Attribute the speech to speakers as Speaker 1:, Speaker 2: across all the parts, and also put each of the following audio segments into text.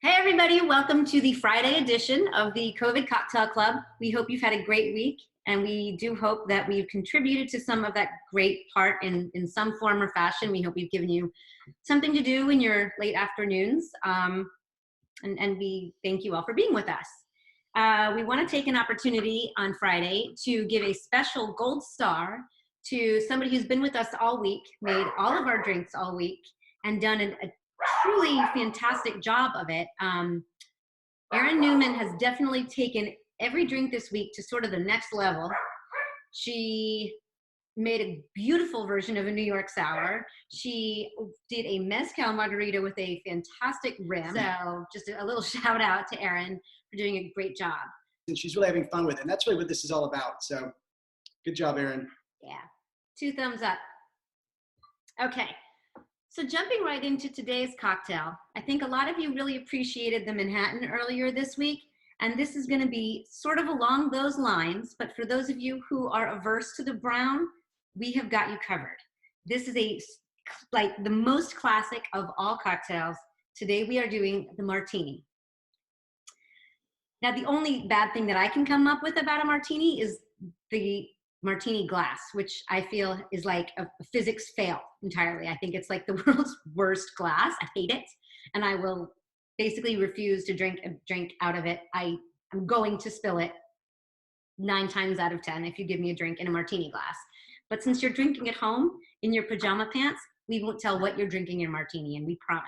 Speaker 1: Hey everybody, welcome to the Friday edition of the COVID Cocktail Club. We hope you've had a great week, and we do hope that we've contributed to some of that great part in some form or fashion. We hope we've given you something to do in your late afternoons, and we thank you all for being with us. We want to take an opportunity on Friday to give a special gold star to somebody who's been with us all week, made all of our drinks all week, and done a truly fantastic job of it. Erin Newman has definitely taken every drink this week to sort of the next level. She made a beautiful version of a New York sour. She did a mezcal margarita with a fantastic rim. So just a little shout out to Erin for doing a great job.
Speaker 2: And she's really having fun with it. And that's really what this is all about. So good job, Erin.
Speaker 1: Yeah, 2 thumbs up. Okay. So jumping right into today's cocktail, I think a lot of you really appreciated the Manhattan earlier this week, and this is going to be sort of along those lines, but for those of you who are averse to the brown, we have got you covered. This is like the most classic of all cocktails. Today we are doing the Martini. Now the only bad thing that I can come up with about a Martini is the Martini glass, which I feel is like a physics fail entirely. I think it's like the world's worst glass. I hate it, and I will basically refuse to drink a drink out of it. I'm going to spill it 9 times out of 10 if you give me a drink in a Martini glass. But since you're drinking at home in your pajama pants, we won't tell what you're drinking in Martini, and we promise.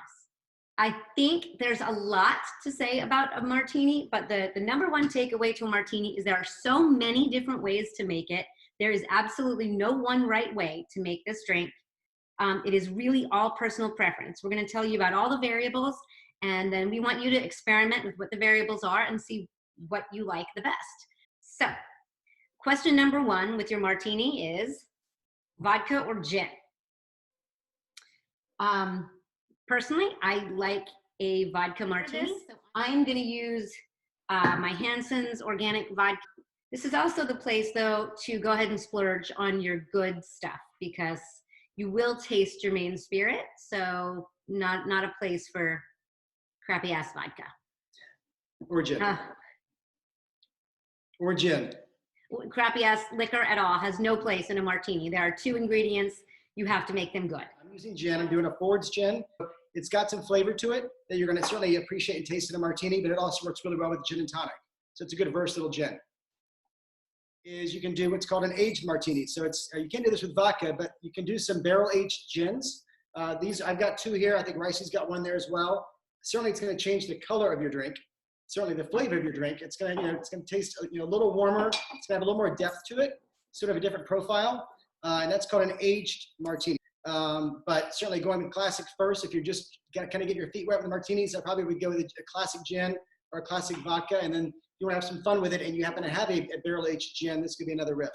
Speaker 1: I think there's a lot to say about a Martini, but the number one takeaway to a Martini is there are so many different ways to make it. There is absolutely no one right way to make this drink. It is really all personal preference. We're going to tell you about all the variables, and then we want you to experiment with what the variables are and see what you like the best. So, question number 1 with your Martini is vodka or gin? Personally, I like a vodka Martini. I'm going to use my Hansen's organic vodka. This is also the place, though, to go ahead and splurge on your good stuff, because you will taste your main spirit, so not a place for crappy-ass vodka.
Speaker 2: Or gin. Or gin.
Speaker 1: Crappy-ass liquor at all has no place in a Martini. There are 2 ingredients. You have to make them good.
Speaker 2: I'm using gin. I'm doing a Ford's gin. It's got some flavor to it that you're going to certainly appreciate and taste in a Martini, but it also works really well with gin and tonic. So it's a good versatile gin. Is you can do what's called an aged martini. So it's you can't do this with vodka, but you can do some barrel-aged gins. These I've got 2 here. I think Rysse's got 1 there as well. Certainly, it's going to change the color of your drink. Certainly, the flavor of your drink. It's going to it's going to taste a little warmer. It's going to have a little more depth to it. Sort of a different profile, and that's called an aged martini. But certainly going with classic first. If you're just kind of get your feet wet with the martinis, I probably would go with a classic gin or a classic vodka, and then you want to have some fun with it, and you happen to have a barrel-aged gin, this could be another riff.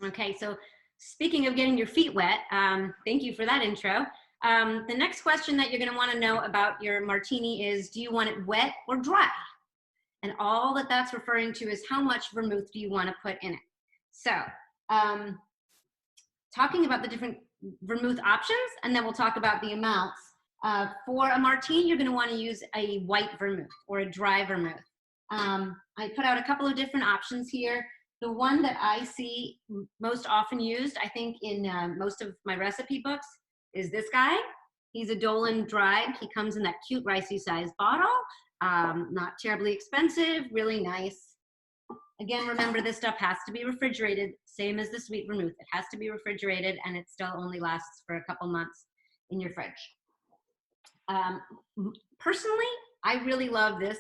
Speaker 1: Okay, so speaking of getting your feet wet, thank you for that intro. The next question that you're going to want to know about your Martini is, do you want it wet or dry? And all that that's referring to is how much vermouth do you want to put in it. So, talking about the different vermouth options, and then we'll talk about the amounts. For a Martini, you're going to want to use a white vermouth or a dry vermouth. I put out a couple of different options here. The one that I see most often used, I think in most of my recipe books, is this guy. He's a Dolin Dry. He comes in that cute Rysse size bottle. Not terribly expensive, really nice. Again, remember this stuff has to be refrigerated, same as the sweet vermouth. It has to be refrigerated, and it still only lasts for a couple months in your fridge. Personally, I really love this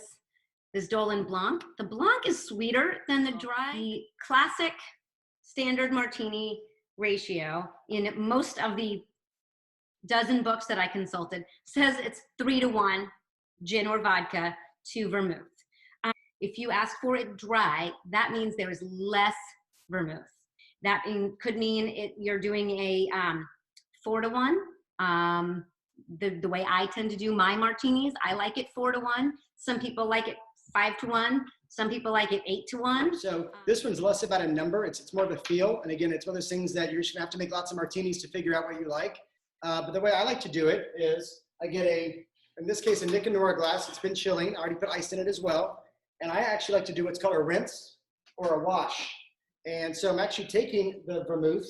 Speaker 1: Dolin Blanc. The Blanc is sweeter than the dry. The classic standard Martini ratio in most of the dozen books that I consulted says it's 3-to-1 gin or vodka to vermouth. If you ask for it dry, that means there is less vermouth. That could mean you're doing a 4-to-1. The way I tend to do my martinis, I like it 4-to-1. Some people like it 5-to-1. Some people like it 8-to-1.
Speaker 2: So this one's less about a number. It's more of a feel. And again, it's one of those things that you're just gonna have to make lots of martinis to figure out what you like. But the way I like to do it is I get a In this case, a Nick and Nora glass. It's been chilling. I already put ice in it as well. And I actually like to do what's called a rinse or a wash. And so I'm actually taking the vermouth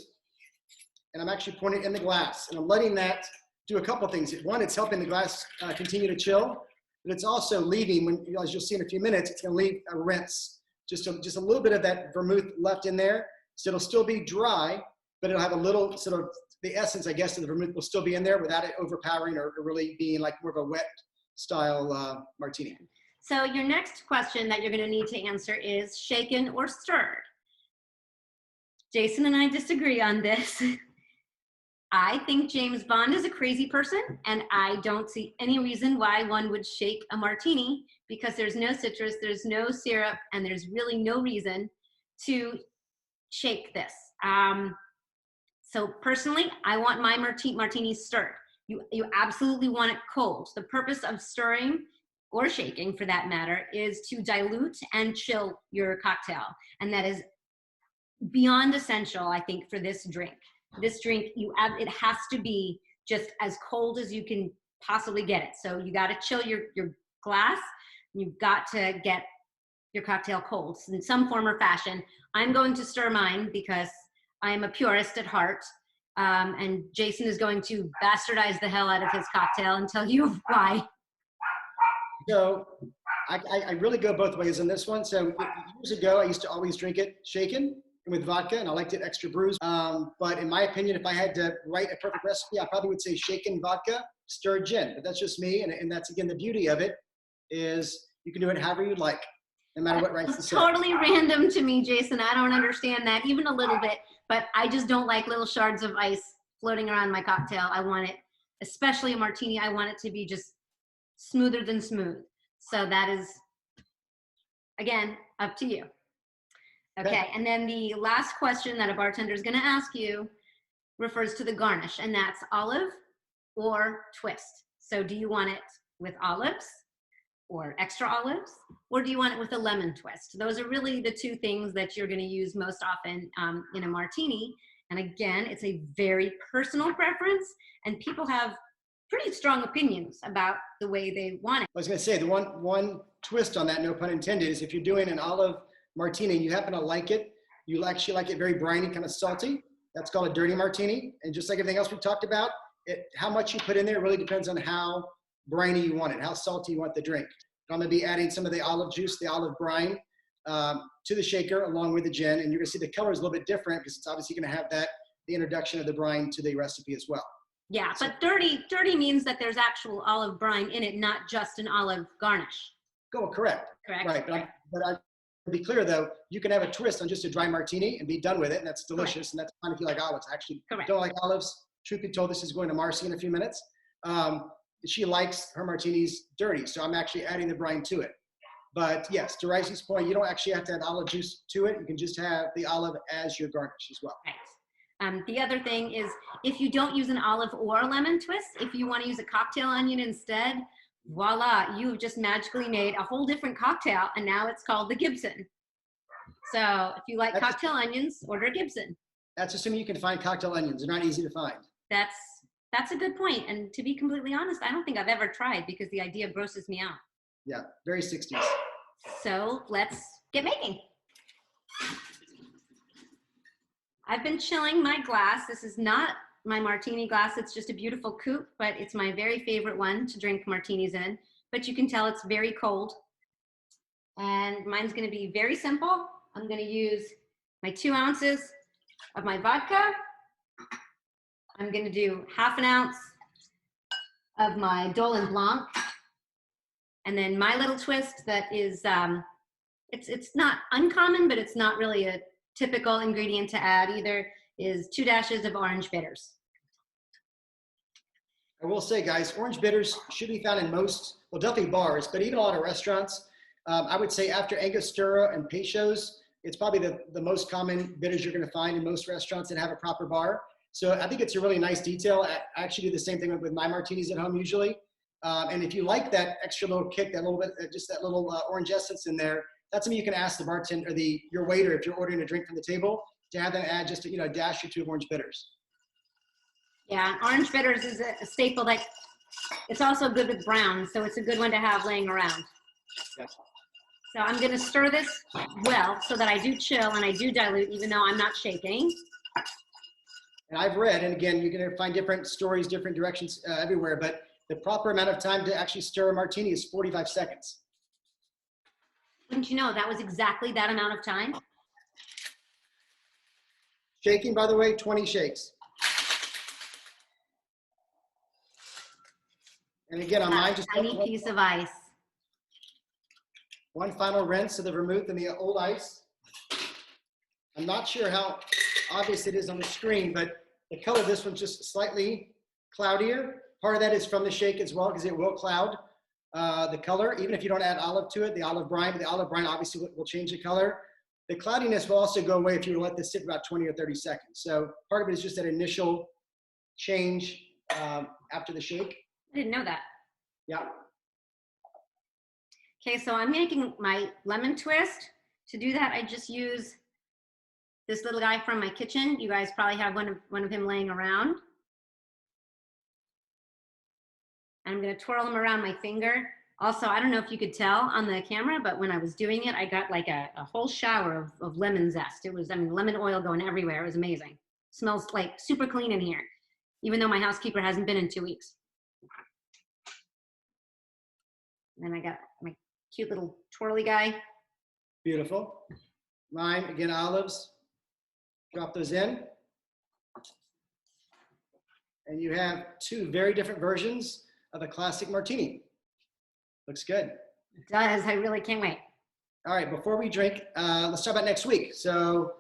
Speaker 2: and I'm actually pouring it in the glass. And I'm letting that do a couple things. One, it's helping the glass continue to chill, but it's also leaving, when, as you'll see in a few minutes, it's gonna leave a rinse. Just a little bit of that vermouth left in there. So it'll still be dry, but it'll have a little sort of, the essence, I guess, of the vermouth will still be in there without it overpowering or really being like more of a wet style martini.
Speaker 1: So your next question that you're going to need to answer is shaken or stirred. Jason and I disagree on this. I think James Bond is a crazy person, and I don't see any reason why one would shake a martini, because there's no citrus, there's no syrup, and there's really no reason to shake this. So personally, I want my martinis stirred. You absolutely want it cold. The purpose of stirring, or shaking for that matter, is to dilute and chill your cocktail. And that is beyond essential, I think, for this drink. This drink, it has to be just as cold as you can possibly get it. So you got to chill your glass. You've got to get your cocktail cold in some form or fashion. I'm going to stir mine because I am a purist at heart. And Jason is going to bastardize the hell out of his cocktail and tell you why.
Speaker 2: So I really go both ways on this one. So years ago, I used to always drink it shaken with vodka, and I liked it extra bruised. But in my opinion, if I had to write a perfect recipe, I probably would say shaken vodka, stirred gin. But that's just me, and that's, again, the beauty of it is you can do it however you like, no matter what Rysse says.
Speaker 1: Totally random to me, Jason. I don't understand that even a little bit, but I just don't like little shards of ice floating around my cocktail. I want it, especially a martini, I want it to be just smoother than smooth. So that is, again, up to you. Okay, and then the last question that a bartender is gonna ask you refers to the garnish, and that's olive or twist. So do you want it with olives or extra olives, or do you want it with a lemon twist? Those are really the two things that you're gonna use most often in a martini. And again, it's a very personal preference, and people have pretty strong opinions about the way they want it.
Speaker 2: I was gonna say, the one twist on that, no pun intended, is if you're doing an olive martini and you happen to like it, you actually like it very briny, kind of salty, that's called a dirty martini. And just like everything else we talked about, how much you put in there really depends on how briny you want it, how salty you want the drink. And I'm gonna be adding some of the olive juice, the olive brine, to the shaker along with the gin. And you're gonna see the color is a little bit different because it's obviously gonna have the introduction of the brine to the recipe as well.
Speaker 1: Yeah, so, but dirty means that there's actual olive brine in it, not just an olive garnish.
Speaker 2: Correct. Right, but to be clear though, you can have a twist on just a dry martini and be done with it, and that's delicious. Correct. And that's fine if you like olives. I actually don't like olives. Truth be told, this is going to Marcy in a few minutes. She likes her martinis dirty, so I'm actually adding the brine to it. But yes, to Rysse's point, you don't actually have to add olive juice to it. You can just have the olive as your garnish as well.
Speaker 1: Right. The other thing is, if you don't use an olive or a lemon twist, if you want to use a cocktail onion instead, voila, you've just magically made a whole different cocktail, and now it's called the Gibson. So if you like cocktail onions, order a Gibson. That's
Speaker 2: assuming you can find cocktail onions. They're not easy to find.
Speaker 1: That's a good point. And to be completely honest, I don't think I've ever tried because the idea grosses me out.
Speaker 2: Yeah, very 60s.
Speaker 1: So let's get making. I've been chilling my glass. This is not my martini glass. It's just a beautiful coupe, but it's my very favorite one to drink martinis in. But you can tell it's very cold. And mine's gonna be very simple. I'm gonna use my 2 ounces of my vodka. I'm gonna do ½ an ounce of my Dolin Blanc. And then my little twist that is, it's not uncommon, but it's not really a typical ingredient to add either, is 2 dashes of orange bitters.
Speaker 2: I will say, guys, orange bitters should be found in most, well, definitely bars, but even a lot of restaurants. I would say after Angostura and Peychaud's, it's probably the most common bitters you're gonna find in most restaurants that have a proper bar. So I think it's a really nice detail. I actually do the same thing with my martinis at home usually. And if you like that extra little kick, that little bit, just that little orange essence in there, that's something you can ask the bartender or your waiter, if you're ordering a drink from the table, to have them add just a dash or 2 of orange bitters.
Speaker 1: Yeah, orange bitters is a staple that It's also good with brown, so it's a good one to have laying around.
Speaker 2: Yes.
Speaker 1: So I'm gonna stir this well so that I do chill and I do dilute even though I'm not shaking.
Speaker 2: And I've read, and again, you're going to find different stories, different directions everywhere, but the proper amount of time to actually stir a martini is 45 seconds.
Speaker 1: Wouldn't you know, that was exactly that amount of time.
Speaker 2: Shaking, by the way, 20 shakes. And again, on mine, just
Speaker 1: tiny piece of ice.
Speaker 2: one final rinse of the vermouth and the old ice. I'm not sure how obvious it is on the screen, but the color of this one's just slightly cloudier. Part of that is from the shake as well, because it will cloud the color, even if you don't add olive to it, the olive brine, but the olive brine obviously will change the color. The cloudiness will also go away if you let this sit for about 20 or 30 seconds. So part of it is just that initial change after the shake.
Speaker 1: I didn't know that.
Speaker 2: Yeah.
Speaker 1: Okay, so I'm making my lemon twist. To do that, I just use this little guy from my kitchen. You guys probably have one of him laying around. I'm gonna twirl him around my finger. Also, I don't know if you could tell on the camera, but when I was doing it, I got like a whole shower of lemon zest. It was, I mean, lemon oil going everywhere. It was amazing. Smells like super clean in here, even though my housekeeper hasn't been in 2 weeks. And then I got my cute little twirly guy.
Speaker 2: Beautiful. Lime, again, olives. Drop those in. And you have two very different versions of a classic martini. Looks good.
Speaker 1: It does. I really can't wait.
Speaker 2: All right, before we drink, let's talk about next week. So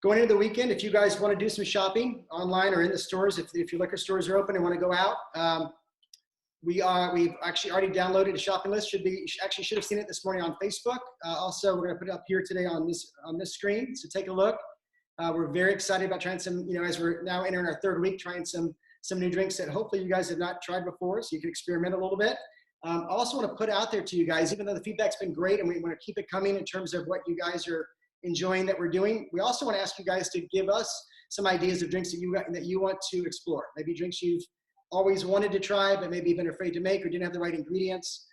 Speaker 2: going into the weekend, if you guys want to do some shopping online or in the stores, if your liquor stores are open and want to go out, we've actually already downloaded a shopping list. Should have seen it this morning on Facebook. Also, we're going to put it up here today on this screen. So take a look. We're very excited about trying some, as we're now entering our third week, trying some new drinks that hopefully you guys have not tried before, so you can experiment a little bit. I also want to put out there to you guys, even though the feedback's been great and we want to keep it coming in terms of what you guys are enjoying that we're doing, we also want to ask you guys to give us some ideas of drinks that you want to explore. Maybe drinks you've always wanted to try, but maybe been afraid to make or didn't have the right ingredients,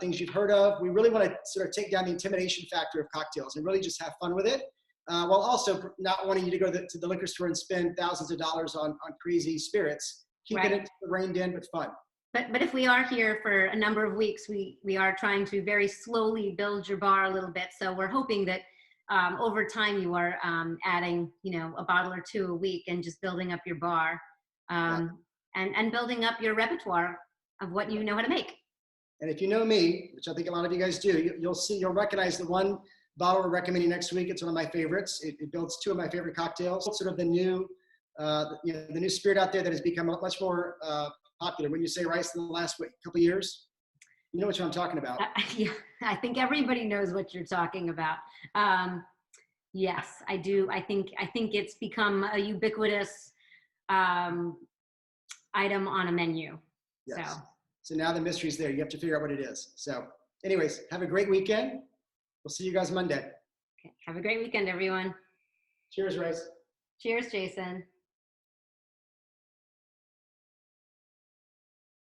Speaker 2: things you've heard of. We really want to sort of take down the intimidation factor of cocktails and really just have fun with it, while also not wanting you to go to the liquor store and spend thousands of dollars on crazy spirits, keeping it reined in but fun.
Speaker 1: But if we are here for a number of weeks, we are trying to very slowly build your bar a little bit. So we're hoping that over time you are adding, a bottle or two a week and just building up your bar and building up your repertoire of what you know how to make.
Speaker 2: And if you know me, which I think a lot of you guys do, you'll recognize the one bottle we're recommending next week. It's one of my favorites. It builds two of my favorite cocktails. It's sort of the new spirit out there that has become much more popular. When you say Rysse in the last couple of years, you know what I'm talking about.
Speaker 1: Yeah, I think everybody knows what you're talking about. Yes, I do. I think it's become a ubiquitous item on a menu.
Speaker 2: Yes. So now the mystery's there. You have to figure out what it is. So anyways, have a great weekend. We'll see you guys Monday.
Speaker 1: Okay. Have a great weekend, everyone.
Speaker 2: Cheers, Rysse.
Speaker 1: Cheers, Jason.